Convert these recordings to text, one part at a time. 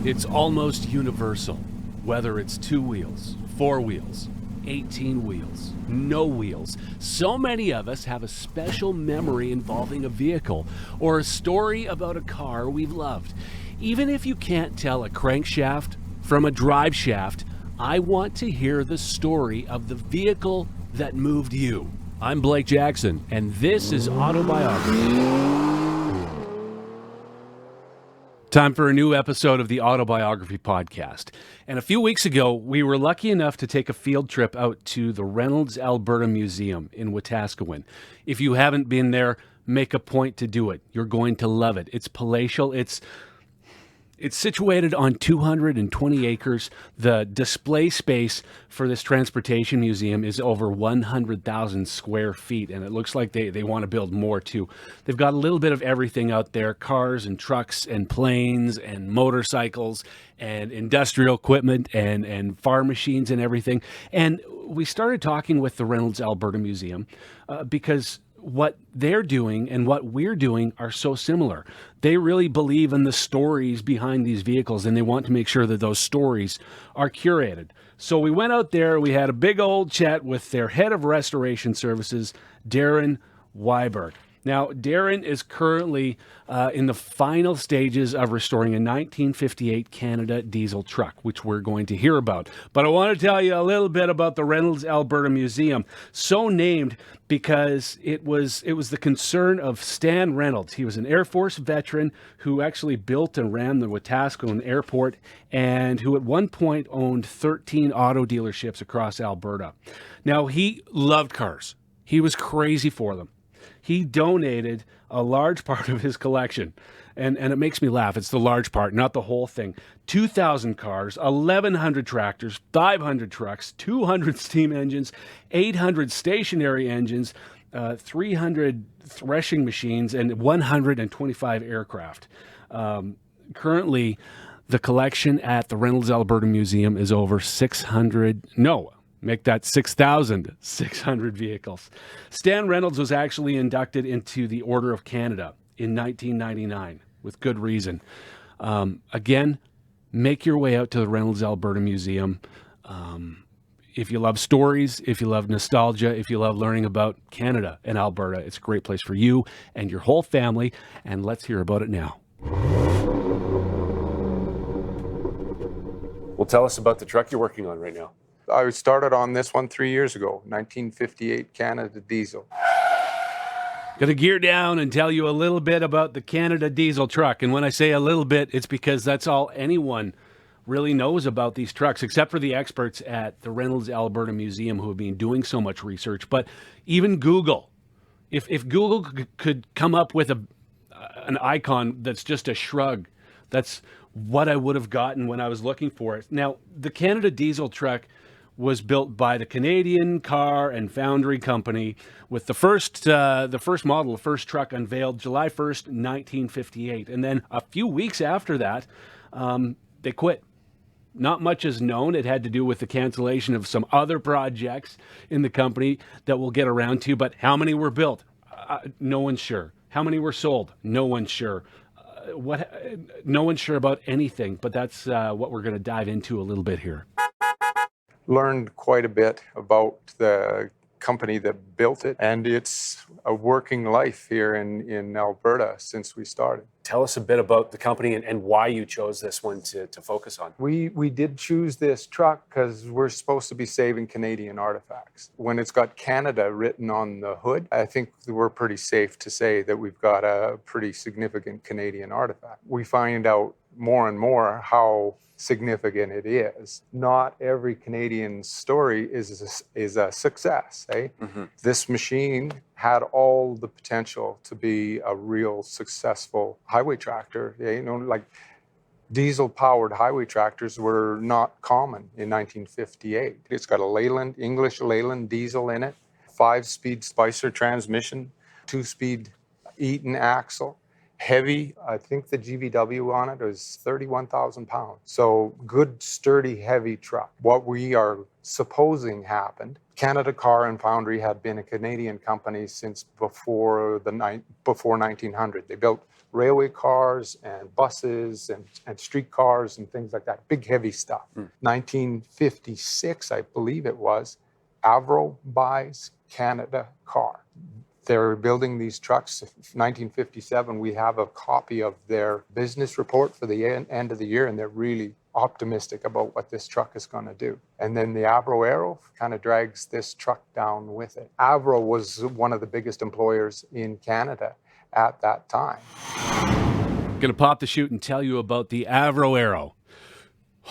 It's almost universal, whether it's 2 wheels, 4 wheels, 18 wheels, no wheels. So many of us have a special memory involving a vehicle or a story about a car we've loved. Even if you can't tell a crankshaft from a drive shaft, I want to hear the story of the vehicle that moved you. I'm Blake Jackson, and this is Auto-Biography. Time for a new episode of the Auto-Biography Podcast. And a few weeks ago, we were lucky enough to take a field trip out to the Reynolds Alberta Museum in Wetaskiwin. If you haven't been there, make a point to do it. You're going to love it. It's palatial. It's situated on 220 acres. The display space for this transportation museum is over 100,000 square feet, and it looks like they want to build more too. They've got a little bit of everything out there: cars and trucks and planes and motorcycles and industrial equipment and farm machines and everything. And we started talking with the Reynolds Alberta Museum because what they're doing and what we're doing are so similar. They really believe in the stories behind these vehicles, and they want to make sure that those stories are curated. So we went out there, we had a big old chat with their head of restoration services, Darren Wiberg. Now, Darren is currently in the final stages of restoring a 1958 Canada diesel truck, which we're going to hear about. But I want to tell you a little bit about the Reynolds Alberta Museum, so named because it was the concern of Stan Reynolds. He was an Air Force veteran who actually built and ran the Wetaskiwin Airport, and who at one point owned 13 auto dealerships across Alberta. Now, he loved cars. He was crazy for them. He donated a large part of his collection, and it makes me laugh. It's the large part, not the whole thing. 2,000 cars, 1,100 tractors, 500 trucks, 200 steam engines, 800 stationary engines, 300 threshing machines, and 125 aircraft. Currently, the collection at the Reynolds Alberta Museum is over 6,600 vehicles. Stan Reynolds was actually inducted into the Order of Canada in 1999, with good reason. Again, make your way out to the Reynolds Alberta Museum. If you love stories, if you love nostalgia, if you love learning about Canada and Alberta, it's a great place for you and your whole family, and let's hear about it now. Well, tell us about the truck you're working on right now. I started on this one 3 years ago, 1958 Canada diesel. Going to gear down and tell you a little bit about the Canada diesel truck. And when I say a little bit, it's because that's all anyone really knows about these trucks, except for the experts at the Reynolds Alberta Museum who have been doing so much research. But even Google, if Google could come up with an icon that's just a shrug, that's what I would have gotten when I was looking for it. Now, the Canada diesel truck was built by the Canadian Car and Foundry Company, with the first model, the first truck unveiled July 1st, 1958. And then a few weeks after that, they quit. Not much is known. It had to do with the cancellation of some other projects in the company that we'll get around to. But how many were built? No one's sure. How many were sold? No one's sure. No one's sure about anything, but that's what we're going to dive into a little bit here. Learned quite a bit about the company that built it, and it's a working life here in Alberta since we started. Tell us a bit about the company and why you chose this one to focus on. We did choose this truck because we're supposed to be saving Canadian artifacts. When it's got Canada written on the hood, I think we're pretty safe to say that we've got a pretty significant Canadian artifact. We find out more and more how significant it is. Not every Canadian story is a success, eh? Mm-hmm. This machine had all the potential to be a real successful highway tractor. You know, like diesel-powered highway tractors were not common in 1958. It's got a Leyland, English Leyland diesel in it, 5-speed Spicer transmission, 2-speed Eaton axle. Heavy, I think the GVW on it was 31,000 pounds. So good, sturdy, heavy truck. What we are supposing happened, Canada Car and Foundry had been a Canadian company since before 1900. They built railway cars and buses and streetcars and things like that, big heavy stuff. 1956, I believe it was, Avro buys Canada car. They're building these trucks. 1957, we have a copy of their business report for the end of the year, and they're really optimistic about what this truck is going to do. And then the Avro Aero kind of drags this truck down with it. Avro was one of the biggest employers in Canada at that time. Going to pop the chute and tell you about the Avro Aero.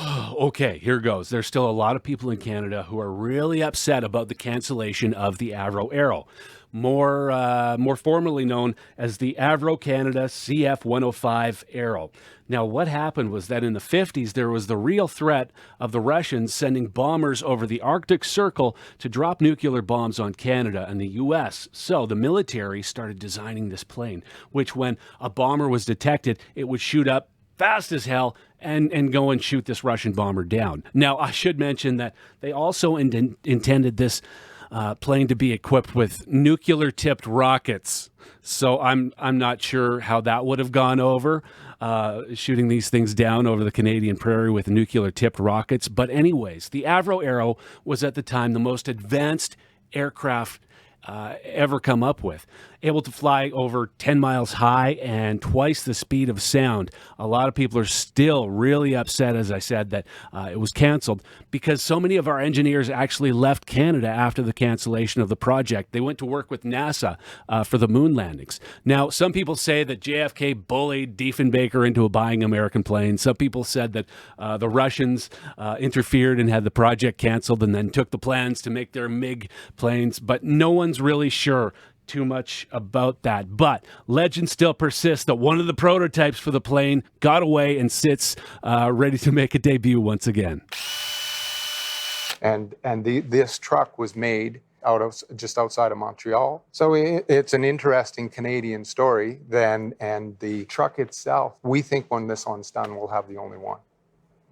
Okay, here goes. There's still a lot of people in Canada who are really upset about the cancellation of the Avro Aero, more formally known as the Avro Canada CF-105 Aero. Now, what happened was that in the 50s, there was the real threat of the Russians sending bombers over the Arctic Circle to drop nuclear bombs on Canada and the U.S. So the military started designing this plane, which when a bomber was detected, it would shoot up fast as hell and go and shoot this Russian bomber down. Now, I should mention that they also intended this plane to be equipped with nuclear-tipped rockets. So I'm not sure how that would have gone over, shooting these things down over the Canadian prairie with nuclear-tipped rockets. But anyways, the Avro Aero was at the time the most advanced aircraft ever come up with, able to fly over 10 miles high and twice the speed of sound. A lot of people are still really upset, as I said, that it was canceled because so many of our engineers actually left Canada after the cancellation of the project. They went to work with NASA for the moon landings. Now, some people say that JFK bullied Diefenbaker into buying American planes. Some people said that the Russians interfered and had the project canceled and then took the plans to make their MiG planes, but no one's really sure too much about that. But legend still persists that one of the prototypes for the plane got away and sits ready to make a debut once again. And this truck was made just outside of Montreal. So it's an interesting Canadian story then. And the truck itself, we think when this one's done, we'll have the only one.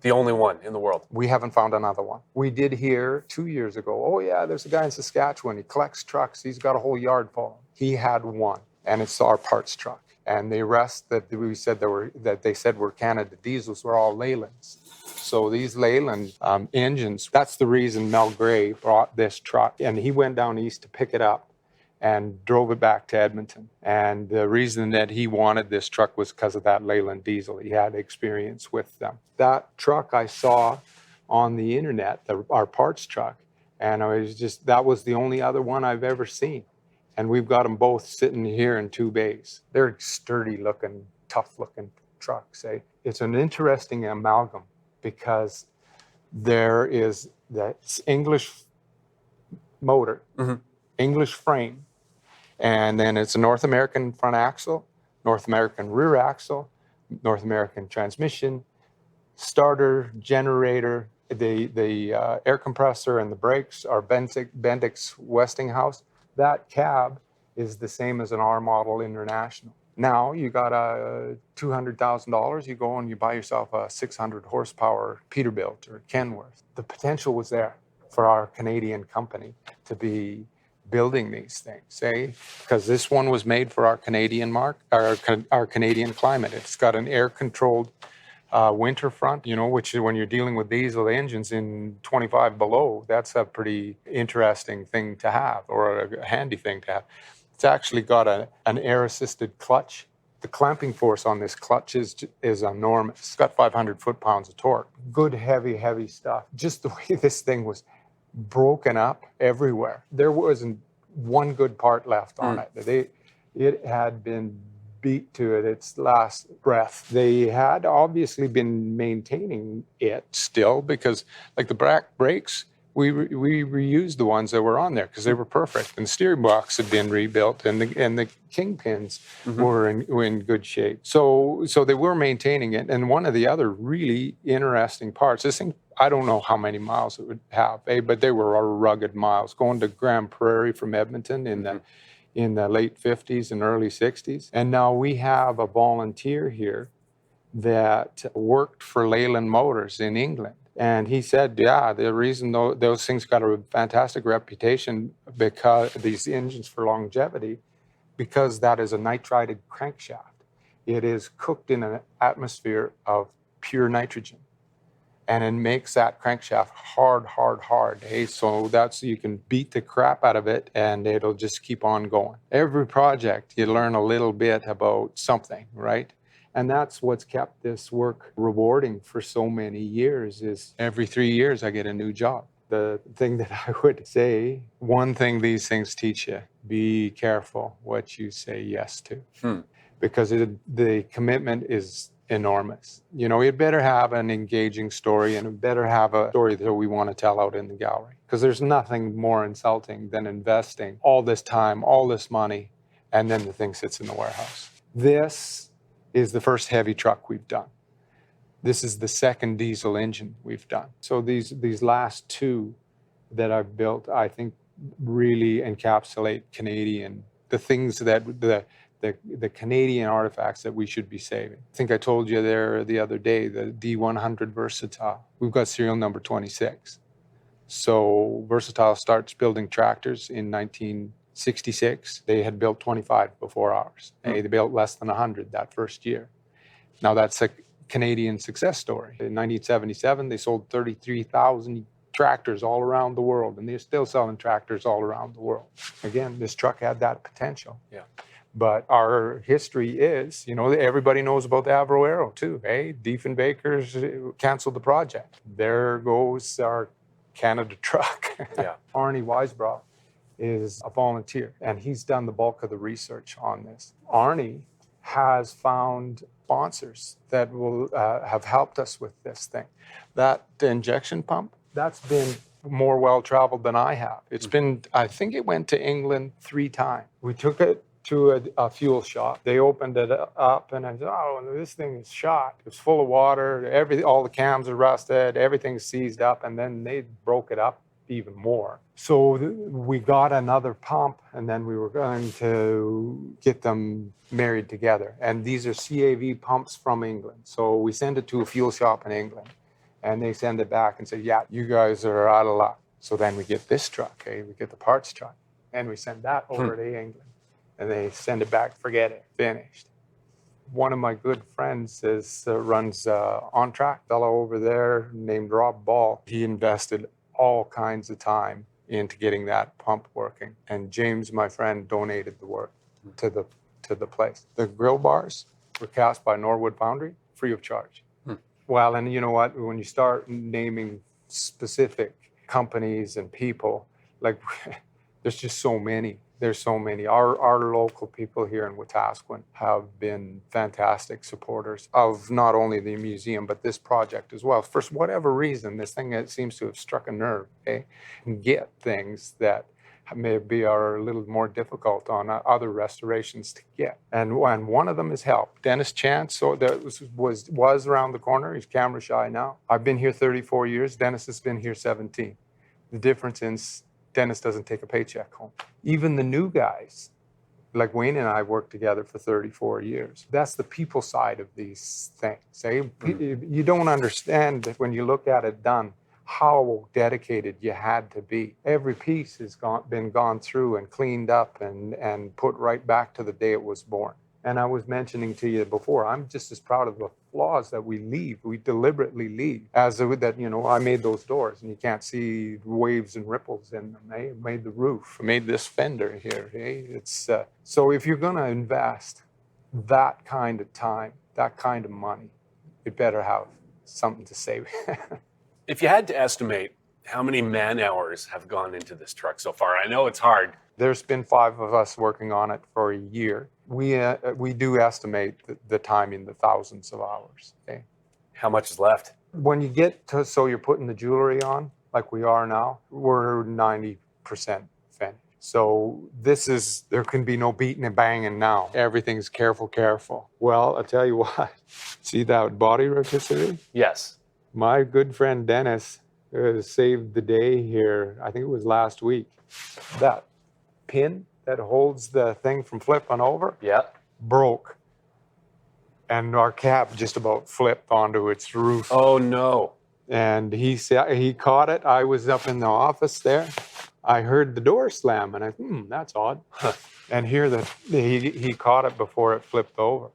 The only one in the world. We haven't found another one. We did hear 2 years ago, oh yeah, there's a guy in Saskatchewan. He collects trucks. He's got a whole yard full of them. He had one, and it's our parts truck. And the rest that they said were Canada diesels were all Leylands. So these Leyland engines, that's the reason Mel Gray brought this truck. And he went down east to pick it up and drove it back to Edmonton. And the reason that he wanted this truck was because of that Leyland diesel. He had experience with them. That truck I saw on the internet, our parts truck, and that was the only other one I've ever seen. And we've got them both sitting here in 2 bays. They're sturdy looking, tough looking trucks. It's an interesting amalgam because there is that English motor, English frame, and then it's a North American front axle, North American rear axle, North American transmission, starter, generator, the air compressor and the brakes are Bendix Westinghouse. That cab is the same as an R model International. Now you got $200,000, you go and you buy yourself a 600 horsepower Peterbilt or Kenworth. The potential was there for our Canadian company to be building these things, because this one was made for our Canadian our Canadian climate. It's got an air-controlled winter front, which when you're dealing with diesel engines in 25 below, that's a pretty interesting thing to have, or a handy thing to have. It's actually got an air-assisted clutch. The clamping force on this clutch is enormous. It's got 500 foot-pounds of torque. Good, heavy stuff. Just the way this thing was broken up everywhere. There wasn't one good part left on it. It had been beat to its last breath. They had obviously been maintaining it still because, like the brakes, we reused the ones that were on there because they were perfect. And the steering box had been rebuilt, and the kingpins were in good shape. So they were maintaining it. And one of the other really interesting parts, this thing, I don't know how many miles it would have, but they were rugged miles going to Grand Prairie from Edmonton in the late 50s and early 60s. And now we have a volunteer here that worked for Leyland Motors in England. And he said, the reason those things got a fantastic reputation, because these engines for longevity, because that is a nitrided crankshaft. It is cooked in an atmosphere of pure nitrogen. And it makes that crankshaft hard. Hey, so you can beat the crap out of it and it'll just keep on going. Every project, you learn a little bit about something, right? And that's what's kept this work rewarding for so many years is every 3 years I get a new job. The thing that I would say, one thing these things teach you, be careful what you say yes to. Because the commitment is enormous. You know, it better have an engaging story and it better have a story that we want to tell out in the gallery. Because there's nothing more insulting than investing all this time, all this money, and then the thing sits in the warehouse. This is the first heavy truck we've done. This is the second diesel engine we've done. So these last two that I've built, I think really encapsulate Canadian, the things that the Canadian artifacts that we should be saving. I think I told you there the other day, the D100 Versatile. We've got serial number 26. So Versatile starts building tractors in 1966. They had built 25 before ours. They built less than 100 that first year. Now that's a Canadian success story. In 1977, they sold 33,000 tractors all around the world, and they're still selling tractors all around the world. Again, this truck had that potential. Yeah. But our history is, you know, everybody knows about the Avro Aero too. Hey, Diefenbakers canceled the project. There goes our Canada truck. Yeah. Arnie Weisbrot is a volunteer, and he's done the bulk of the research on this. Arnie has found sponsors that will have helped us with this thing. That injection pump, that's been more well-traveled than I have. It's been, I think it went to England 3 times. We took it to a fuel shop. They opened it up and I said, oh, this thing is shot. It's full of water. All the cams are rusted. Everything's seized up. And then they broke it up even more. So we got another pump and then we were going to get them married together. And these are CAV pumps from England. So we send it to a fuel shop in England and they send it back and say, yeah, you guys are out of luck. So then we get this truck, we get the parts truck and we send that over to England. And they send it back, forget it, finished. One of my good friends runs On Track, fellow over there named Rob Ball. He invested all kinds of time into getting that pump working. And James, my friend, donated the work to the place. The grill bars were cast by Norwood Foundry, free of charge. Well, and you know what? When you start naming specific companies and people, like there's just so many. There's so many. Our local people here in Wetaskiwin have been fantastic supporters of not only the museum, but this project as well. For whatever reason, this thing seems to have struck a nerve, and get things that maybe are a little more difficult on other restorations to get. And one of them is help. Dennis Chance, so that was around the corner. He's camera shy now. I've been here 34 years. Dennis has been here 17. The difference is Dennis doesn't take a paycheck home. Even the new guys, like Wayne and I worked together for 34 years. That's the people side of these things. You don't understand that when you look at it done, how dedicated you had to be. Every piece has been gone through and cleaned up and put right back to the day it was born. And I was mentioning to you before, I'm just as proud of the flaws that we deliberately leave, as that, you know, I made those doors and you can't see waves and ripples in them. I made the roof, I made this fender here. It's so if you're going to invest that kind of time, that kind of money, you better have something to save. If you had to estimate how many man hours have gone into this truck so far, I know it's hard. There's been 5 of us working on it for a year. We do estimate the time in the thousands of hours. How much is left? When you get to, so you're putting the jewelry on, like we are now, we're 90% finished. So there can be no beating and banging now. Everything's careful. Well, I'll tell you what, see that body rotisserie? Yes. My good friend Dennis saved the day here, I think it was last week. That pin that holds the thing from flipping over broke. And our cab just about flipped onto its roof. Oh, no. And he caught it. I was up in the office there. I heard the door slam, and I that's odd. And here he caught it before it flipped over.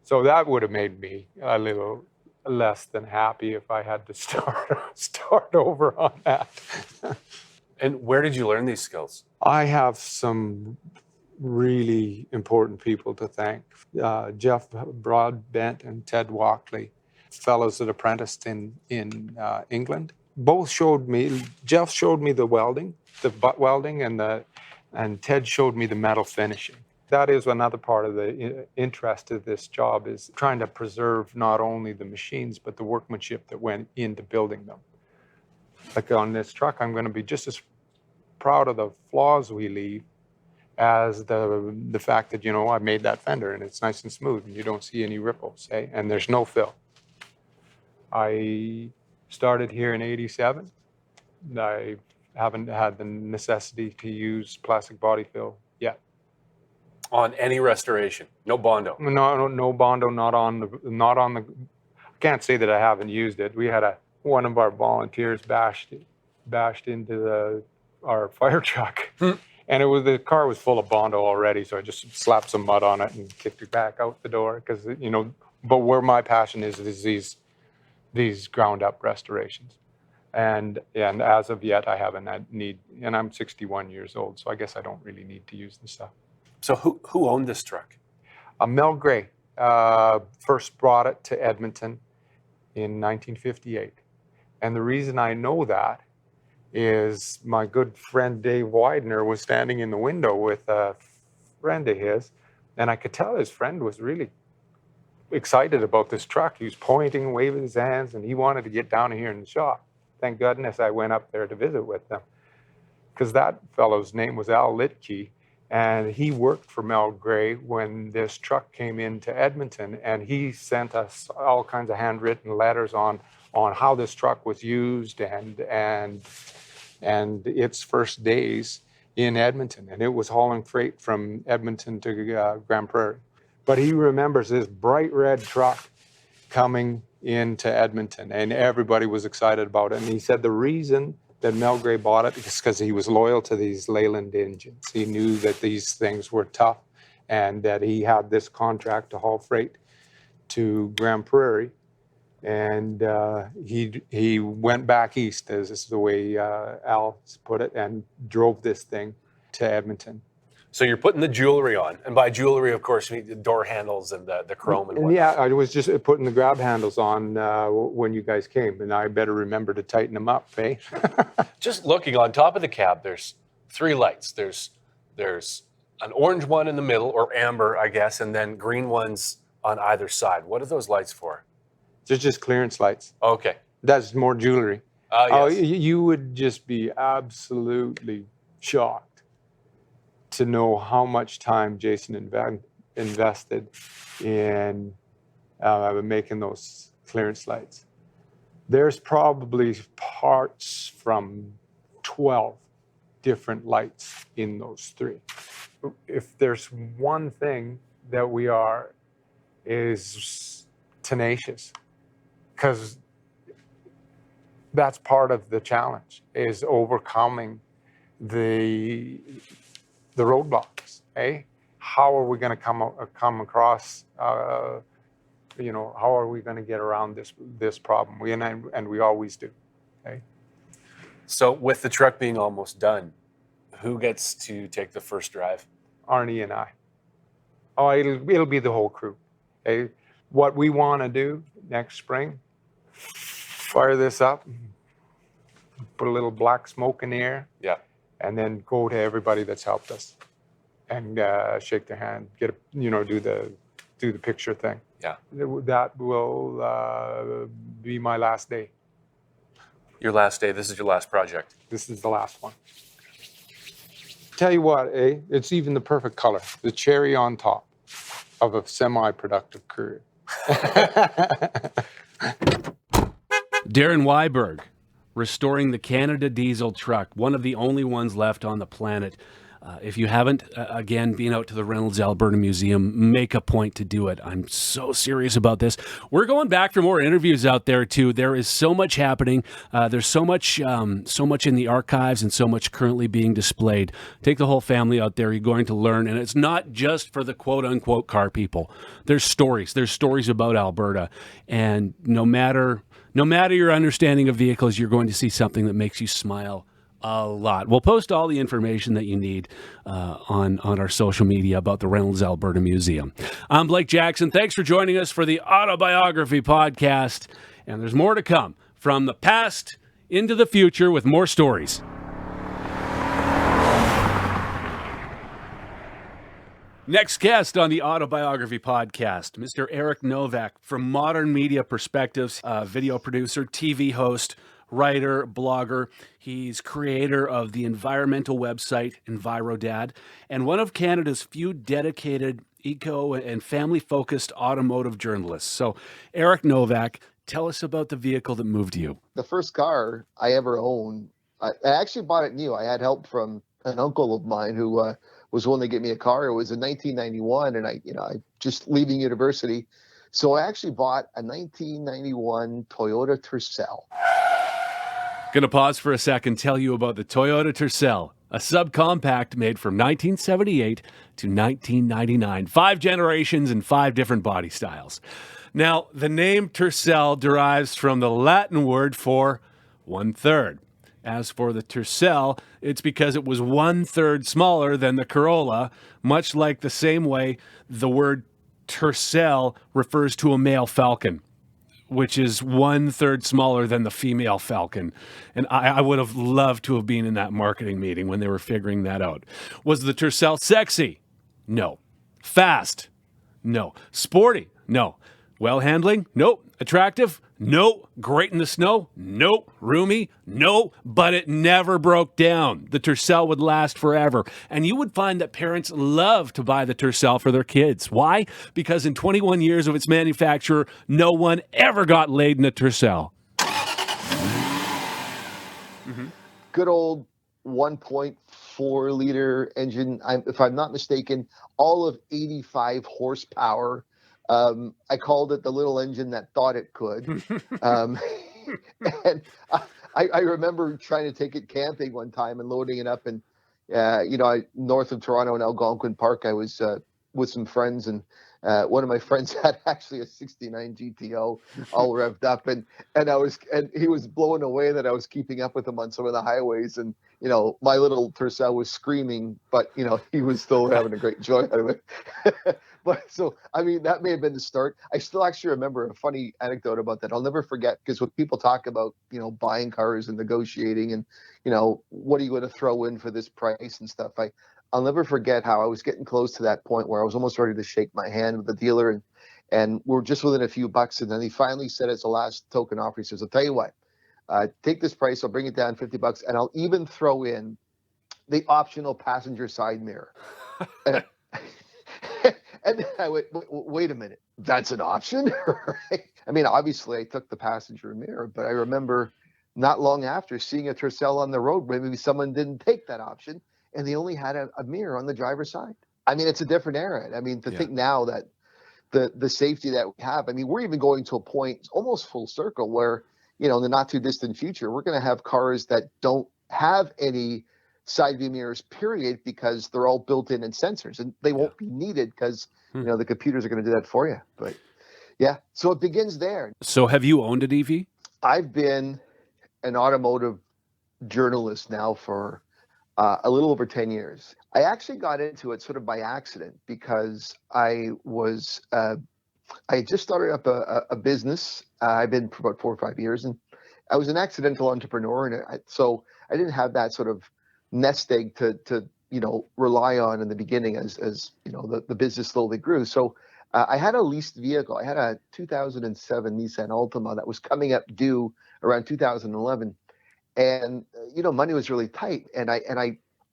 So that would have made me a little less than happy if I had to start over on that. And where did you learn these skills? I have some really important people to thank. Jeff Broadbent and Ted Walkley, fellows that apprenticed in England. Both showed me, Jeff showed me the welding, the butt welding, and Ted showed me the metal finishing. That is another part of the interest of this job, is trying to preserve not only the machines, but the workmanship that went into building them. Like on this truck, I'm going to be just as proud of the flaws we leave as the fact that, I made that fender and it's nice and smooth and you don't see any ripples, and there's no fill. I started here in '87. I haven't had the necessity to use plastic body fill yet. On any restoration, no Bondo? No Bondo, not on the, I can't say that I haven't used it. We had one of our volunteers bashed into our fire truck. And the car was full of Bondo already, so I just slapped some mud on it and kicked it back out the door. Because but where my passion is these ground up restorations, and as of yet I haven't had need. And I'm 61 years old, so I guess I don't really need to use the stuff. So who owned this truck? Mel Gray first brought it to Edmonton in 1958, and the reason I know that is my good friend Dave Widener was standing in the window with a friend of his, and I could tell his friend was really excited about this truck. He was pointing, waving his hands, and he wanted to get down here in the shop. Thank goodness I went up there to visit with them, because that fellow's name was Al Litke, and he worked for Mel Gray when this truck came into Edmonton, and he sent us all kinds of handwritten letters on how this truck was used and its first days in Edmonton. And it was hauling freight from Edmonton to Grand Prairie. But he remembers this bright red truck coming into Edmonton, and everybody was excited about it. And he said the reason that Mel Gray bought it is because he was loyal to these Leyland engines. He knew that these things were tough and that he had this contract to haul freight to Grand Prairie. And he went back east, as is the way Al put it, and drove this thing to Edmonton. So you're putting the jewelry on, and by jewelry, of course, you mean the door handles and the chrome and whatnot. Yeah, I was just putting the grab handles on when you guys came, and I better remember to tighten them up, eh? Just looking on top of the cab, there's 3 lights. There's an orange one in the middle, or amber, I guess, and then green ones on either side. What are those lights for? They're just clearance lights. Okay. That's more jewelry. Yes. Oh, you would just be absolutely shocked to know how much time Jason invested in making those clearance lights. There's probably parts from 12 different lights in those 3. If there's one thing that we are, is tenacious, because that's part of the challenge, is overcoming the roadblocks. How are we going to come across? How are we going to get around this problem? We always do. So with the truck being almost done, who gets to take the first drive? Arnie and I. Oh, it'll be the whole crew. What we want to do next spring, fire this up, put a little black smoke in the air, and then go to everybody that's helped us and shake their hand, do the picture thing. Yeah. That will be my last day. Your last day. This is your last project. This is the last one. Tell you what, it's even the perfect color, the cherry on top of a semi-productive career. Darren Wiberg, restoring the Canada diesel truck, one of the only ones left on the planet. If you haven't, again, been out to the Reynolds Alberta Museum, make a point to do it. I'm so serious about this. We're going back for more interviews out there too. There is so much happening. There's so much in the archives and so much currently being displayed. Take the whole family out there. You're going to learn, and it's not just for the quote unquote car people. There's stories. There's stories about Alberta, and no matter your understanding of vehicles, you're going to see something that makes you smile a lot. We'll post all the information that you need on our social media about the Reynolds Alberta Museum. I'm Blake Jackson. Thanks for joining us for the Auto-Biography Podcast. And there's more to come from the past into the future with more stories. Next guest on the Auto-Biography Podcast, Mr. Eric Novak from Modern Media Perspectives, video producer, TV host, writer, blogger. He's creator of the environmental website EnviroDad and one of Canada's few dedicated eco and family-focused automotive journalists. So, Eric Novak, tell us about the vehicle that moved you. The first car I ever owned, I actually bought it new. I had help from an uncle of mine who was willing to get me a car. It was in 1991, and I just leaving university. So I actually bought a 1991 Toyota Tercel. Going to pause for a second, tell you about the Toyota Tercel, a subcompact made from 1978 to 1999. 5 generations and 5 different body styles. Now, the name Tercel derives from the Latin word for 1/3. As for the Tercel, it's because it was 1/3 smaller than the Corolla, much like the same way the word Tercel refers to a male falcon, which is 1/3 smaller than the female falcon. And I would have loved to have been in that marketing meeting when they were figuring that out. Was the Tercel sexy? No. Fast? No. Sporty? No. Well handling? Nope. Attractive? No. Great in the snow? Nope. Roomy? No. But it never broke down. The Tercel would last forever. And you would find that parents love to buy the Tercel for their kids. Why? Because in 21 years of its manufacture, no one ever got laid in a Tercel. Mm-hmm. Good old 1.4 liter engine. If I'm not mistaken, all of 85 horsepower. I called it the little engine that thought it could. And I remember trying to take it camping one time and loading it up. And, north of Toronto in Algonquin Park, I was with some friends, and one of my friends had actually a 69 GTO all revved up. And he was blown away that I was keeping up with him on some of the highways. And, my little Tercel was screaming, but, he was still having a great joy out of it. But so, that may have been the start. I still actually remember a funny anecdote about that. I'll never forget, because when people talk about, buying cars and negotiating and, what are you going to throw in for this price and stuff, I'll never forget how I was getting close to that point where I was almost ready to shake my hand with the dealer, and we're just within a few bucks. And then he finally said, as a last token offer, he says, I'll tell you what, take this price, I'll bring it down $50, and I'll even throw in the optional passenger side mirror. And then I went, wait a minute, that's an option? Right? Obviously I took the passenger mirror, but I remember not long after seeing a Tercel on the road, maybe someone didn't take that option and they only had a mirror on the driver's side. It's a different era. Think now that the safety that we have, we're even going to a point almost full circle where, in the not too distant future, we're going to have cars that don't have any side view mirrors, period, because they're all built in and sensors, and they won't be needed because the computers are going to do that for you. But yeah, so it begins there. So have you owned an EV? I've been an automotive journalist now for a little over 10 years. I actually got into it sort of by accident because I had just started up a business. I've been for about 4 or 5 years, and I was an accidental entrepreneur, and so I didn't have that sort of nest egg to rely on in the beginning as the business slowly grew. So I had a leased vehicle. I had a 2007 Nissan Altima that was coming up due around 2011, and money was really tight. And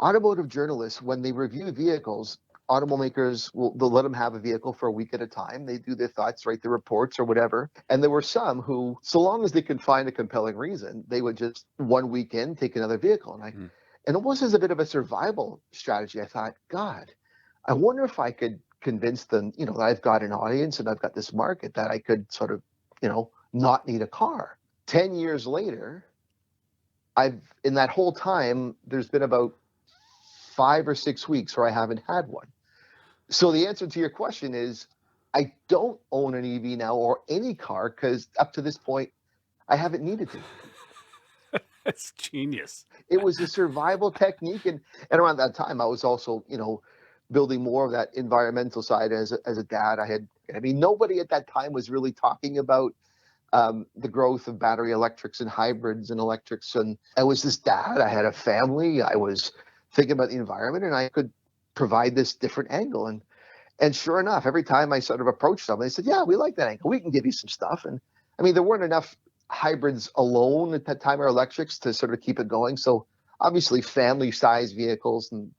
automotive journalists, when they review vehicles, automakers they'll let them have a vehicle for a week at a time. They do their thoughts, write their reports or whatever. And there were some who, so long as they could find a compelling reason, they would just 1 weekend take another vehicle. And almost as a bit of a survival strategy, I thought, God, I wonder if I could convince them, that I've got an audience and I've got this market that I could sort of, not need a car. 10 years later, in that whole time, there's been about 5 or 6 weeks where I haven't had one. So the answer to your question is, I don't own an EV now or any car because up to this point, I haven't needed to. That's genius. It was a survival technique. And around that time, I was also, building more of that environmental side as a dad. Nobody at that time was really talking about the growth of battery electrics and hybrids and electrics. And I was this dad. I had a family. I was thinking about the environment, and I could provide this different angle. And sure enough, every time I sort of approached them, they said, yeah, we like that angle. We can give you some stuff. And there weren't enough hybrids alone at that time or electrics to sort of keep it going. So obviously family size vehicles and,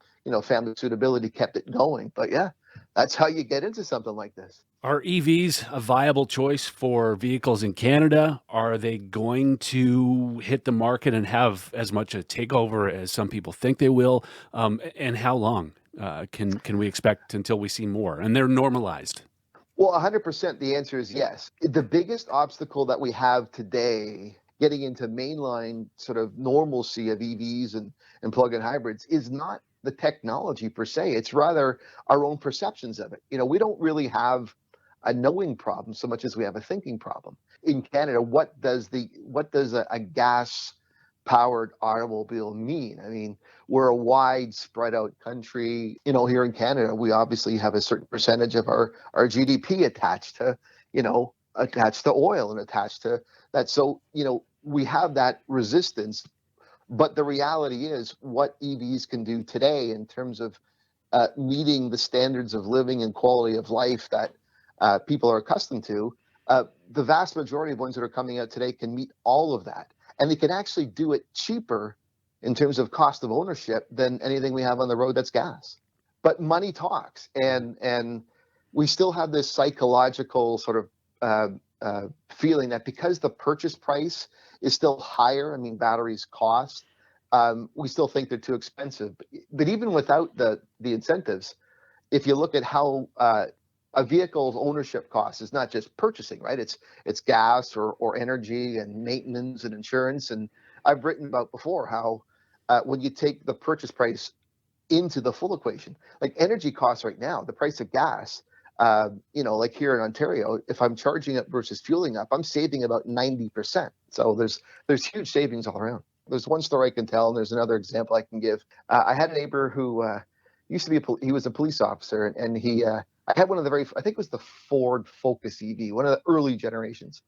family suitability kept it going. But yeah, that's how you get into something like this. Are EVs a viable choice for vehicles in Canada? Are they going to hit the market and have as much a takeover as some people think they will? And how long can we expect until we see more and they're normalized? Well, 100% the answer is yes. The biggest obstacle that we have today getting into mainline sort of normalcy of EVs and plug-in hybrids is not the technology per se. It's rather our own perceptions of it. We don't really have a knowing problem so much as we have a thinking problem. In Canada, what does a gas-powered automobile mean? We're a wide, spread out country. Here in Canada, we obviously have a certain percentage of our GDP attached to oil and attached to that. So, we have that resistance. But the reality is what EVs can do today in terms of meeting the standards of living and quality of life that people are accustomed to, the vast majority of ones that are coming out today can meet all of that. And they can actually do it cheaper in terms of cost of ownership than anything we have on the road that's gas. But money talks. And we still have this psychological sort of feeling that because the purchase price is still higher, batteries cost, we still think they're too expensive. But even without the incentives, if you look at how a vehicle's ownership cost is not just purchasing, right? It's gas or energy and maintenance and insurance. And I've written about before how when you take the purchase price into the full equation, like energy costs right now, the price of gas, like here in Ontario, if I'm charging up versus fueling up, I'm saving about 90%. So there's huge savings all around. There's one story I can tell, and there's another example I can give. I had a neighbor who used to be he was a police officer, and he I had one of the I think it was the Ford Focus EV, one of the early generations.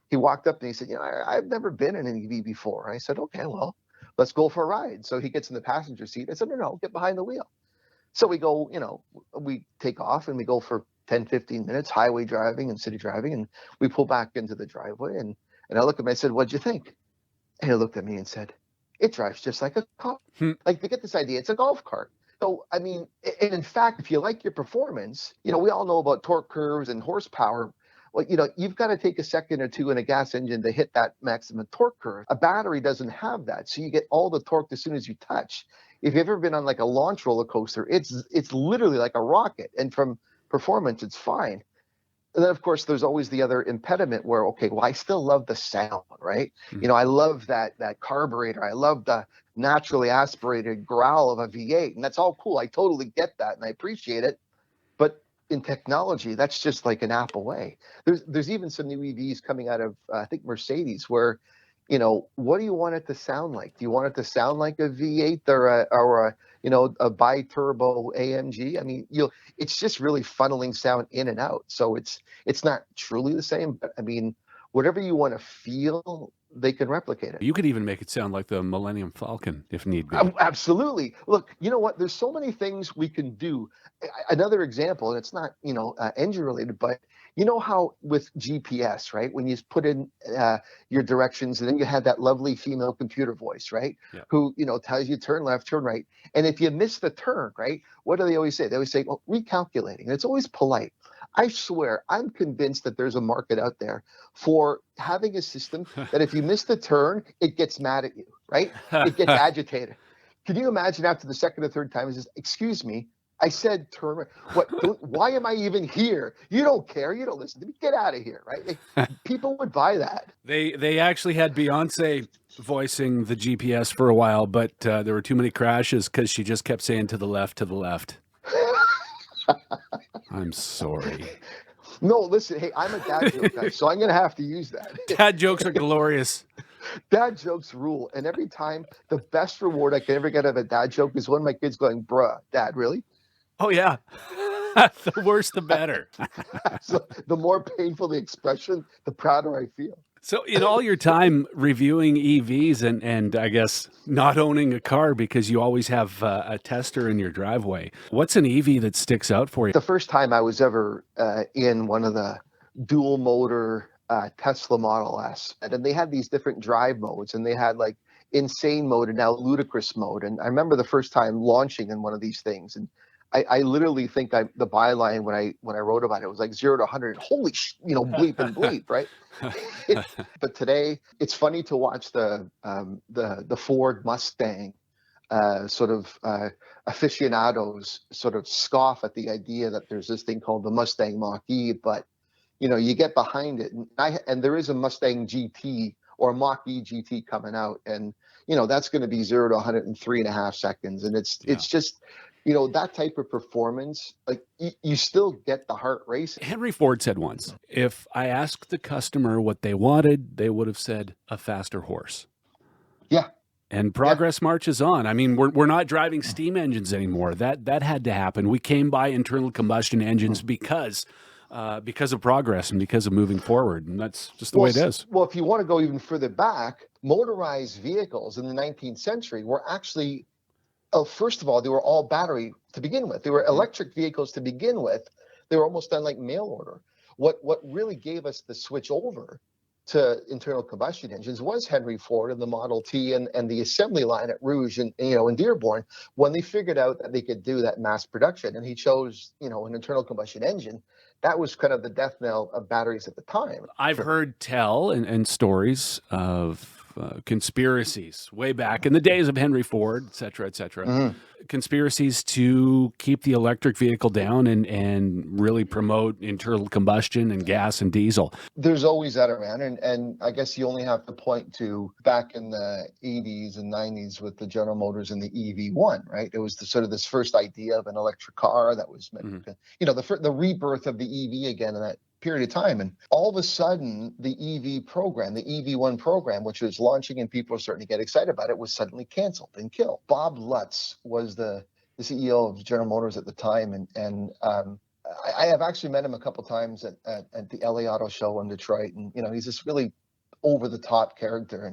He walked up and he said, I've never been in an EV before. And I said, okay, well, let's go for a ride. So he gets in the passenger seat. I said, no, get behind the wheel. So we go, we take off and we go for 10, 15 minutes, highway driving and city driving. And we pull back into the driveway. And I looked at him, I said, what'd you think? And he looked at me and said, it drives just like a car. Like, to get this idea, it's a golf cart. So, and in fact, if you like your performance, we all know about torque curves and horsepower. Well, you've got to take a second or two in a gas engine to hit that maximum torque curve. A battery doesn't have that. So you get all the torque as soon as you touch. If you've ever been on like a launch roller coaster, it's literally like a rocket. And from performance, it's fine. And then, of course, there's always the other impediment where, okay, well, I still love the sound, right? Mm-hmm. I love that carburetor. I love the naturally aspirated growl of a V8. And that's all cool. I totally get that and I appreciate it. But in technology, that's just like an app away. There's even some new EVs coming out of, I think, Mercedes, where, what do you want it to sound like? Do you want it to sound like a V8 or a bi-turbo AMG? It's just really funneling sound in and out. So it's not truly the same, but whatever you want to feel, they can replicate it. You could even make it sound like the Millennium Falcon if need be. Absolutely. Look, you know what? There's so many things we can do. Another example, and it's not, engine related, but you know how with GPS, right? When you put in your directions and then you have that lovely female computer voice, right? Yeah. Who, tells you turn left, turn right. And if you miss the turn, right? What do they always say? They always say, well, recalculating. And it's always polite. I swear, I'm convinced that there's a market out there for having a system that if you miss the turn, it gets mad at you, right? It gets agitated. Can you imagine after the second or third time, he says, "Excuse me, I said turn right. Why am I even here? You don't care. You don't listen to me. Get out of here," right? People would buy that. They actually had Beyonce voicing the GPS for a while, but there were too many crashes because she just kept saying to the left, to the left. I'm sorry. No, listen, hey, I'm a dad joke guy, so I'm going to have to use that. Dad jokes are glorious. Dad jokes rule. And every time, the best reward I can ever get out of a dad joke is one of my kids going, "Bruh, Dad, really?" Oh, yeah. The worse, the better. So the more painful the expression, the prouder I feel. So in all your time reviewing EVs and I guess not owning a car because you always have a tester in your driveway, what's an EV that sticks out for you? The first time I was ever in one of the dual motor Tesla Model S, and they had these different drive modes, and they had like insane mode and now ludicrous mode. And I remember the first time launching in one of these things, and I literally think the byline when I wrote about it was like 0 to 100. Holy, bleep and bleep, right? But today it's funny to watch the Ford Mustang sort of aficionados sort of scoff at the idea that there's this thing called the Mustang Mach-E, but you get behind it, and there is a Mustang GT or Mach-E GT coming out, and that's going to be 0 to 100 in 3.5 seconds, and it's just. That type of performance, like you still get the heart racing. Henry Ford said once, if I asked the customer what they wanted, they would have said a faster horse. Yeah. And progress marches on. I mean, we're not driving steam engines anymore. That had to happen. We came by internal combustion engines because of progress and because of moving forward. And that's just the way it is. Well, if you want to go even further back, motorized vehicles in the 19th century were actually first of all, they were all battery to begin with. They were electric vehicles to begin with. They were almost done like mail order. What really gave us the switch over to internal combustion engines was Henry Ford and the Model T and the assembly line at Rouge and in Dearborn, when they figured out that they could do that mass production. And he chose an internal combustion engine. That was kind of the death knell of batteries at the time. I've heard tell and stories of conspiracies way back in the days of Henry Ford, et cetera, et cetera. Mm-hmm. Conspiracies to keep the electric vehicle down and really promote internal combustion and gas and diesel. There's always that around. And I guess you only have to point to back in the 80s and 90s with the General Motors and the EV1, right? It was this first idea of an electric car that was meant to, the rebirth of the EV again in that period of time. And all of a sudden, the EV program, the EV1 program, which was launching and people were starting to get excited about it, was suddenly canceled and killed. Bob Lutz was the CEO of General Motors at the time. And I have actually met him a couple times at the LA Auto Show in Detroit. And, he's this really over-the-top character.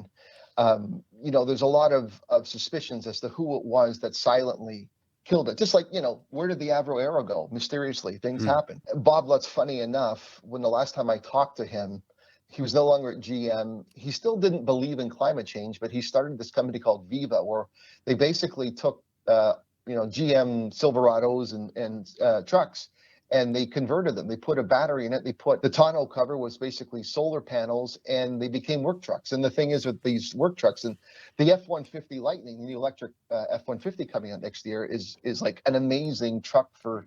And, there's a lot of suspicions as to who it was that silently killed it. Just like, where did the Avro Aero go? Mysteriously, things happen. Bob Lutz, funny enough, when the last time I talked to him, he was no longer at GM. He still didn't believe in climate change, but he started this company called Viva, where they basically took, GM Silverados and trucks, and they converted them. They put a battery in it. They put the tonneau cover was basically solar panels, and they became work trucks. And the thing is with these work trucks, and the F-150 Lightning, the electric F-150 coming out next year, is like an amazing truck for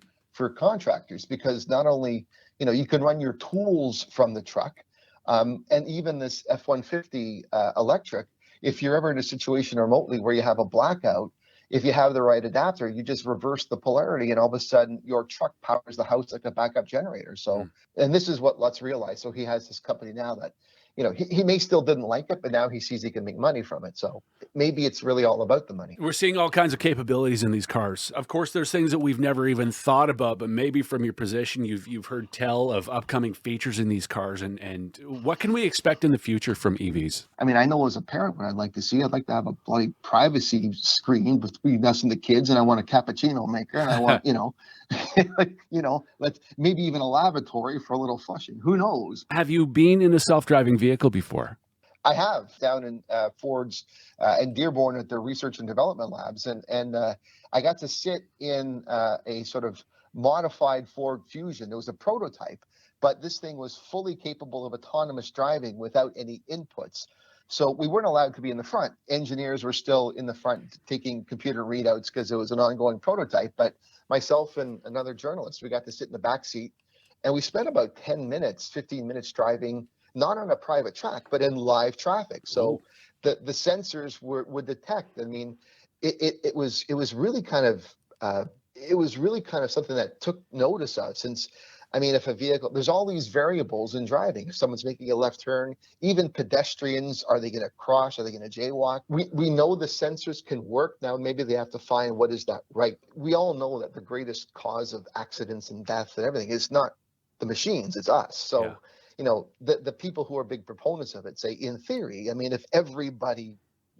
contractors, because not only you can run your tools from the truck, and even this F-150 electric, if you're ever in a situation remotely where you have a blackout, if you have the right adapter, you just reverse the polarity, and all of a sudden your truck powers the house like a backup generator. So, and this is what Lutz realized. So he has this company now that, he may still didn't like it, but now he sees he can make money from it. So maybe it's really all about the money. We're seeing all kinds of capabilities in these cars. Of course, there's things that we've never even thought about, but maybe from your position, you've heard tell of upcoming features in these cars. And what can we expect in the future from EVs? I mean, I know as a parent what I'd like to see. I'd like to have a bloody privacy screen between us and the kids, and I want a cappuccino maker, and I want, let's maybe even a lavatory for a little flushing. Who knows? Have you been in a self-driving vehicle before? I have, down in Ford's in Dearborn at their research and development labs, and I got to sit in a sort of modified Ford Fusion. It was a prototype, but this thing was fully capable of autonomous driving without any inputs. So we weren't allowed to be in the front. Engineers were still in the front taking computer readouts because it was an ongoing prototype. But myself and another journalist, we got to sit in the back seat, and we spent about 10 minutes, 15 minutes driving, not on a private track, but in live traffic. So the sensors would detect. I mean, it was really kind of something that took notice of, since, I mean, if a vehicle, there's all these variables in driving. If someone's making a left turn, even pedestrians, are they going to cross? Are they going to jaywalk? We know the sensors can work. Now, maybe they have to find what is that right. We all know that the greatest cause of accidents and death and everything is not the machines, it's us. So, you know, the people who are big proponents of it say, in theory, I mean, if everybody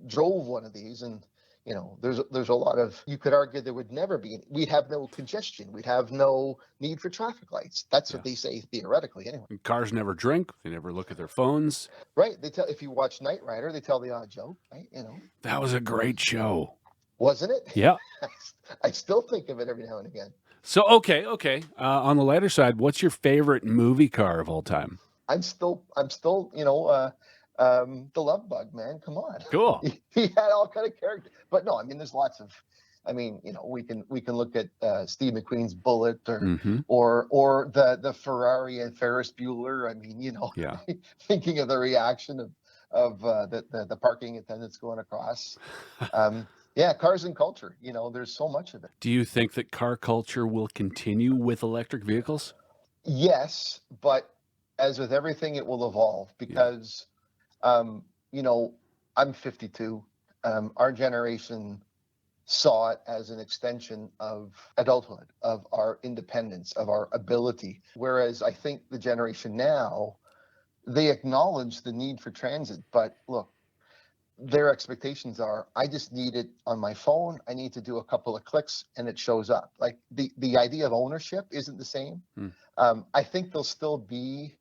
drove one of these, and you know, there's a lot of, you could argue there would never be, we'd have no congestion, we'd have no need for traffic lights. That's what they say theoretically anyway. And cars never drink, they never look at their phones. Right. They tell, if you watch Knight Rider, they tell the odd joke, right? You know. That was a great show. Wasn't it? Yeah. I still think of it every now and again. So, okay. On the lighter side, what's your favorite movie car of all time? I'm still, you know, the Love Bug, man. Come on. Cool. He had all kind of characters, but no, I mean, there's lots of, I mean, you know, we can look at Steve McQueen's Bullet, or the Ferrari and Ferris Bueller. I mean, you know, thinking of the reaction of the parking attendants going across. Yeah, cars and culture. You know, there's so much of it. Do you think that car culture will continue with electric vehicles? Yes, but as with everything, it will evolve because, you know, I'm 52. Our generation saw it as an extension of adulthood, of our independence, of our ability. Whereas I think the generation now, they acknowledge the need for transit. But look, their expectations are, I just need it on my phone. I need to do a couple of clicks and it shows up. Like the idea of ownership isn't the same. I think there'll still be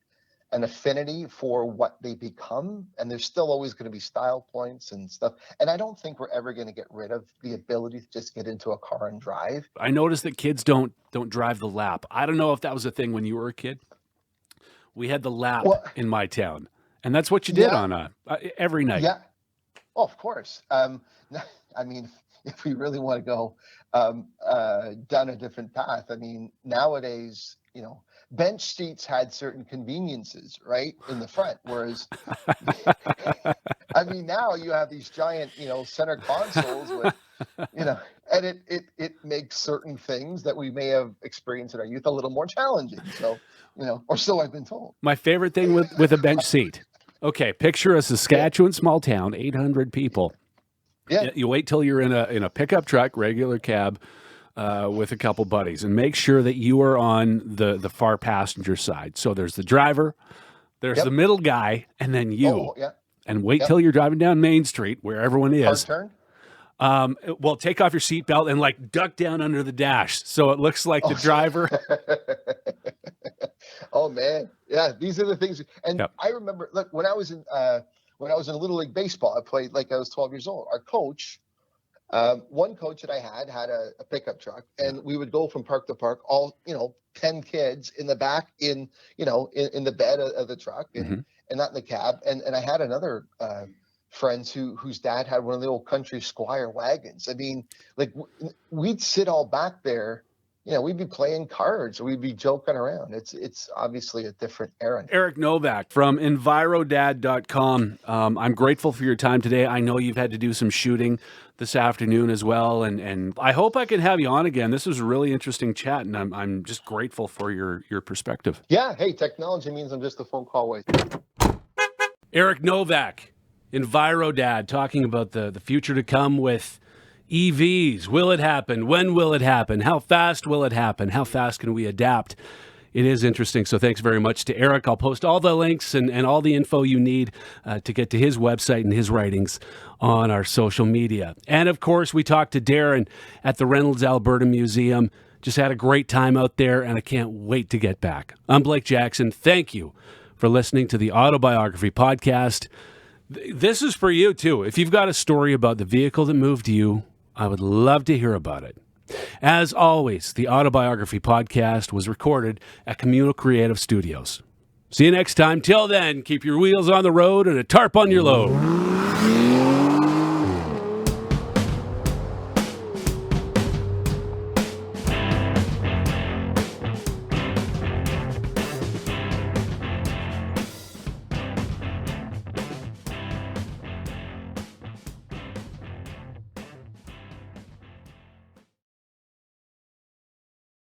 an affinity for what they become, and there's still always going to be style points and stuff. And I don't think we're ever going to get rid of the ability to just get into a car and drive. I noticed that kids don't drive the lap. I don't know if that was a thing when you were a kid. We had the lap in my town, and that's what you did on every night. Yeah. Oh, of course. I mean, if we really want to go down a different path, I mean, nowadays, you know, bench seats had certain conveniences, right, in the front, whereas, I mean, now you have these giant, you know, center consoles with, you know, and it makes certain things that we may have experienced in our youth a little more challenging. So, you know, or so I've been told. My favorite thing with a bench seat. Okay, picture a Saskatchewan small town, 800 people. Yeah. You wait till you're in a pickup truck, regular cab, with a couple buddies, and make sure that you are on the far passenger side. So there's the driver, there's the middle guy, and then you. And wait till you're driving down Main Street where everyone is. Hard turn? Well, take off your seatbelt and like duck down under the dash so it looks like the driver. Oh man, yeah, these are the things. And I remember, look, when I was in Little League Baseball, I played like I was 12 years old. Our coach, one coach that I had a pickup truck, and we would go from park to park, all, you know, 10 kids in the back, in the bed of the truck, and not in the cab. And I had another friends whose dad had one of the old country Squire wagons. I mean, like we'd sit all back there. You know, we'd be playing cards, or we'd be joking around. It's obviously a different era. Eric Novak from EnviroDad.com. I'm grateful for your time today. I know you've had to do some shooting this afternoon as well, and I hope I can have you on again. This was a really interesting chat, and I'm just grateful for your perspective. Yeah, hey, technology means I'm just a phone call away. Eric Novak, EnviroDad, talking about the future to come with EVs. Will it happen? When will it happen? How fast will it happen? How fast can we adapt? It is interesting. So thanks very much to Eric. I'll post all the links and all the info you need to get to his website and his writings on our social media. And of course, we talked to Darren at the Reynolds Alberta Museum. Just had a great time out there, and I can't wait to get back. I'm Blake Jackson. Thank you for listening to the Auto-Biography Podcast. This is for you, too. If you've got a story about the vehicle that moved you, I would love to hear about it. As always, the Auto-Biography Podcast was recorded at Communal Creative Studios. See you next time. Till then, keep your wheels on the road and a tarp on your load.